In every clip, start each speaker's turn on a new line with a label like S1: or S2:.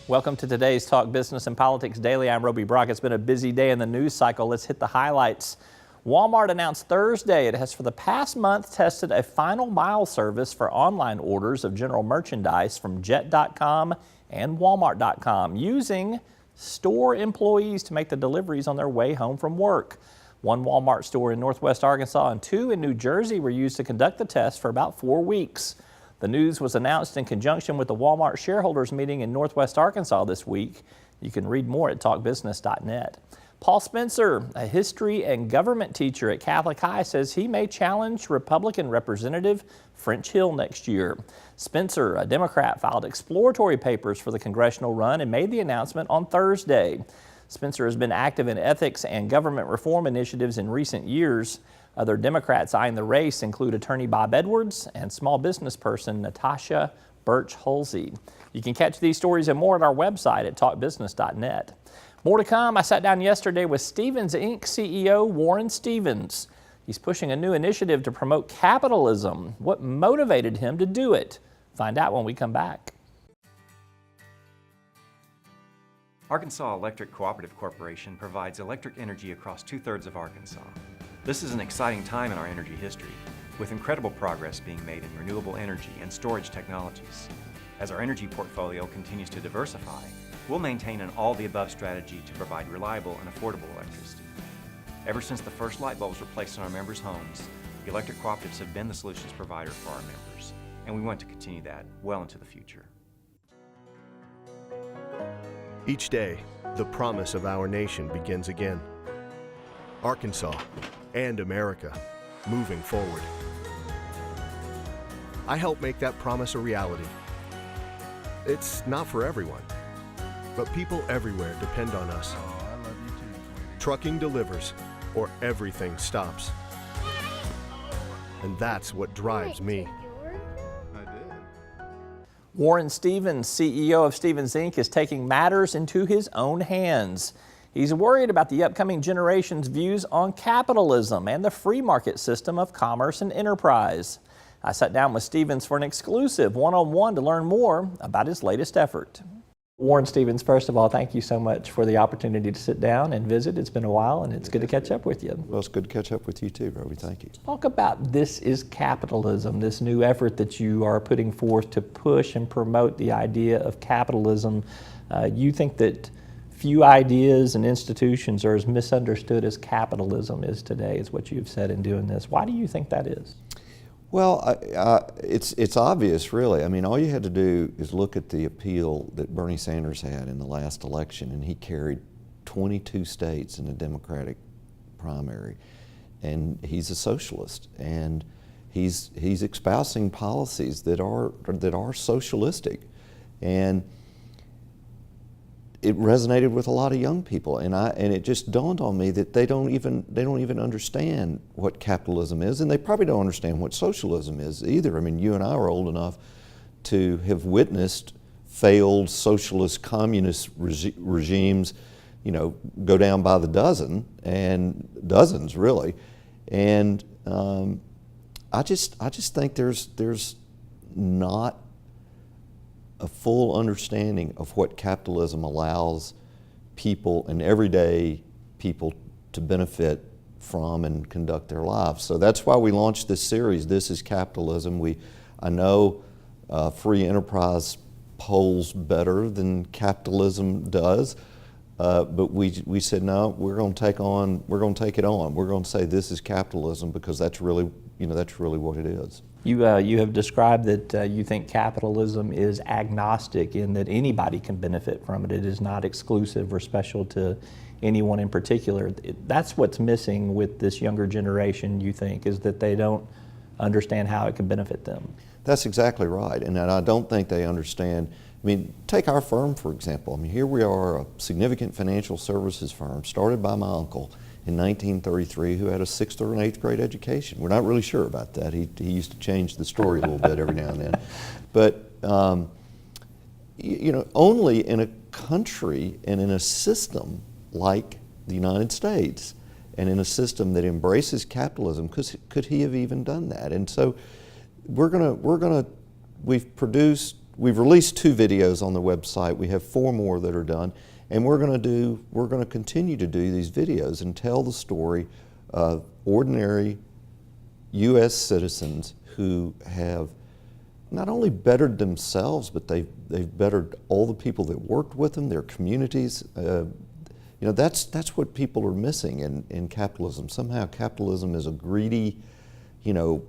S1: Welcome to today's Talk Business and Politics Daily. I'm Roby Brock. It's been a busy day in the news cycle. Let's hit the highlights. Walmart announced Thursday it has for the past month tested a final mile service for online orders of general merchandise from Jet.com and Walmart.com using store employees to make the deliveries on their way home from work. One Walmart store in Northwest Arkansas and two in New Jersey were used to conduct the test for about 4 weeks. The news was announced in conjunction with the Walmart shareholders meeting in Northwest Arkansas this week. You can read more at talkbusiness.net. Paul Spencer, a history and government teacher at Catholic High, says he may challenge Republican Representative French Hill next year. Spencer, a Democrat, filed exploratory papers for the congressional run and made the announcement on Thursday. Spencer has been active in ethics and government reform initiatives in recent years. Other Democrats eyeing the race include attorney Bob Edwards and small business person Natasha Birch-Hulsey. You can catch these stories and more at our website at talkbusiness.net. More to come. I sat down yesterday with Stephens Inc. CEO Warren Stephens. He's pushing a new initiative to promote capitalism. What motivated him to do it? Find out when we come back.
S2: Arkansas Electric Cooperative Corporation provides electric energy across 2/3 of Arkansas. This is an exciting time in our energy history, with incredible progress being made in renewable energy and storage technologies. As our energy portfolio continues to diversify, we'll maintain an all-the-above strategy to provide reliable and affordable electricity. Ever since the first light bulbs were placed in our members' homes, the electric cooperatives have been the solutions provider for our members, and we want to continue that well into the future.
S3: Each day, the promise of our nation begins again. Arkansas and America, moving forward. I help make that promise a reality. It's not for everyone, but people everywhere depend on us.
S4: Oh, I love you too, sweetie.
S3: Trucking delivers, or everything stops. And that's what drives me.
S4: I did.
S1: Warren Stephens, CEO of Stephens Inc., is taking matters into his own hands. He's worried about the upcoming generation's views on capitalism and the free market system of commerce and enterprise. I sat down with Stephens for an exclusive one-on-one to learn more about his latest effort. Warren Stephens, first of all, thank you so much for the opportunity to sit down and visit. It's been a while, and it's good to catch up with you.
S5: Well, it's good to catch up with you too, Roby. Thank you.
S1: Talk about This Is Capitalism, this new effort that you are putting forth to push and promote the idea of capitalism. You think that few ideas and institutions are as misunderstood as capitalism is today, is what you've said in doing this. Why do you think that is?
S5: Well, it's obvious, really. I mean, all you had to do is look at the appeal that Bernie Sanders had in the last election, and he carried 22 states in the Democratic primary. And he's a socialist, and he's espousing policies that are socialistic. And it resonated with a lot of young people, and it just dawned on me that they don't even understand what capitalism is, and they probably don't understand what socialism is either. I mean, you and I are old enough to have witnessed failed socialist communist regimes, you know, go down by the dozen, and dozens really. And I just think there's not a full understanding of what capitalism allows people and everyday people to benefit from and conduct their lives. So that's why we launched this series, This Is Capitalism. I know free enterprise polls better than capitalism does, but we said no, we're going to take it on. We're going to say this is capitalism because that's really what it is.
S1: You have described that you think capitalism is agnostic in that anybody can benefit from it. It is not exclusive or special to anyone in particular. That's what's missing with this younger generation, you think, is that they don't understand how it can benefit them.
S5: That's exactly right, and I don't think they understand. I mean, take our firm, for example. I mean, here we are, a significant financial services firm started by my uncle in 1933 who had a 6th or an 8th grade education. We're not really sure about that. He used to change the story a little bit every now and then. But, you know, only in a country and in a system like the United States and in a system that embraces capitalism could he have even done that. And so we've produced we've released 2 videos on the website. We have 4 more that are done, and we're going to continue to do these videos and tell the story of ordinary U.S. citizens who have not only bettered themselves, but they've bettered all the people that worked with them, their communities. You know, that's what people are missing in capitalism. Somehow capitalism is a greedy, you know,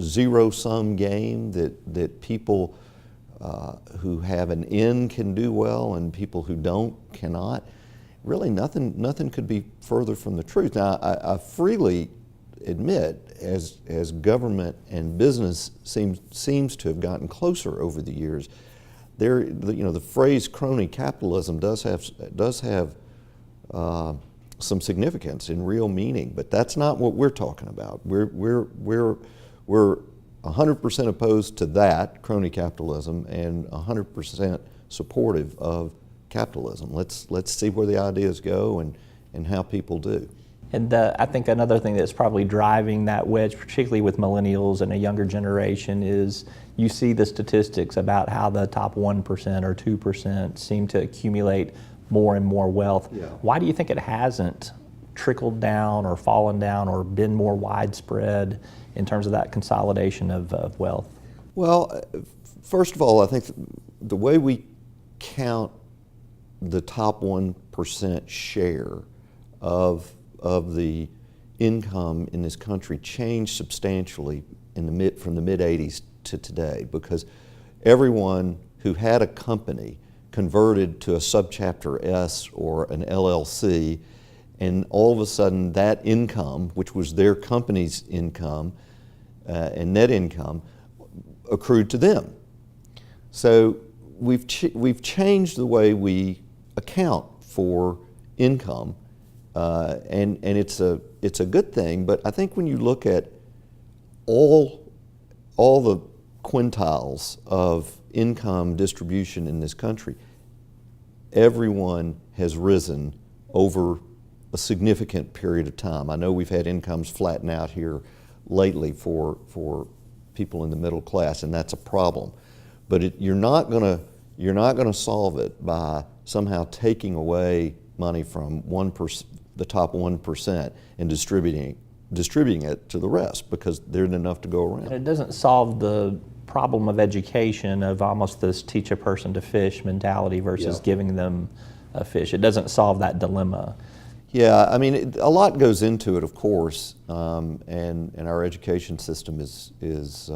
S5: zero-sum game that people who have an in can do well and people who don't cannot. Really nothing could be further from the truth. Now I freely admit, as government and business seems to have gotten closer over the years, the phrase crony capitalism does have some significance and real meaning, but that's not what we're talking about. We're 100% opposed to that, crony capitalism, and 100% supportive of capitalism. Let's see where the ideas go and how people do.
S1: And I think another thing that's probably driving that wedge, particularly with millennials and a younger generation, is you see the statistics about how the top 1% or 2% seem to accumulate more and more wealth.
S5: Yeah.
S1: Why do you think it hasn't trickled down or fallen down or been more widespread in terms of that consolidation of wealth?
S5: Well, first of all, I think the way we count the top 1% share of the income in this country changed substantially from the mid-'80s to today, because everyone who had a company converted to a subchapter S or an LLC, and all of a sudden that income, which was their company's income and net income, accrued to them. So we've changed the way we account for income, and it's a good thing. But I think when you look at all the quintiles of income distribution in this country, everyone has risen over a significant period of time. I know we've had incomes flatten out here lately for people in the middle class, and that's a problem. But you're not going to solve it by somehow taking away money from the top 1% and distributing it to the rest, because there isn't enough to go around.
S1: And it doesn't solve the problem of education, of almost this teach a person to fish mentality versus giving them a fish. It doesn't solve that dilemma.
S5: Yeah, I mean, a lot goes into it, of course, and our education system is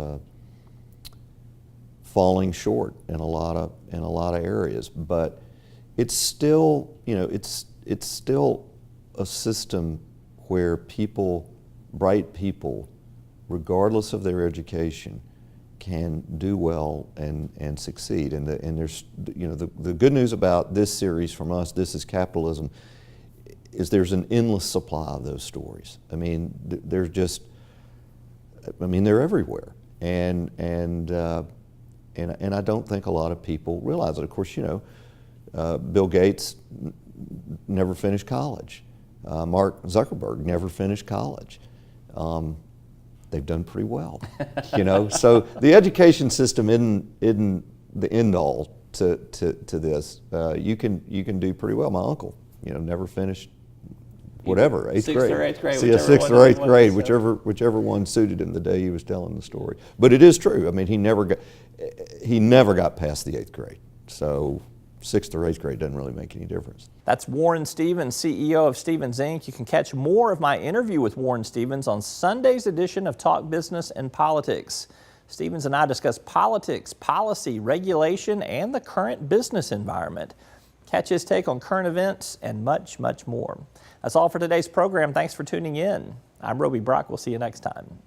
S5: falling short in a lot of areas. But it's still, it's still a system where bright people, regardless of their education, can do well and succeed. And there's, the good news about this series from us, This is Capitalism, is there's an endless supply of those stories. I mean, they're everywhere, and I don't think a lot of people realize it. Of course, Bill Gates never finished college. Mark Zuckerberg never finished college. They've done pretty well, So the education system isn't the end all to this. You can do pretty well. My uncle, never finished whatever, eighth grade.
S1: 6th or 8th grade.
S5: See, a 6th or 8th grade, whichever one suited him the day he was telling the story. But it is true. I mean, he never got past the 8th grade. So 6th or 8th grade doesn't really make any difference.
S1: That's Warren Stevens, CEO of Stevens Inc. You can catch more of my interview with Warren Stevens on Sunday's edition of Talk Business and Politics. Stevens and I discuss politics, policy, regulation, and the current business environment. Catch his take on current events and much, much more. That's all for today's program. Thanks for tuning in. I'm Roby Brock. We'll see you next time.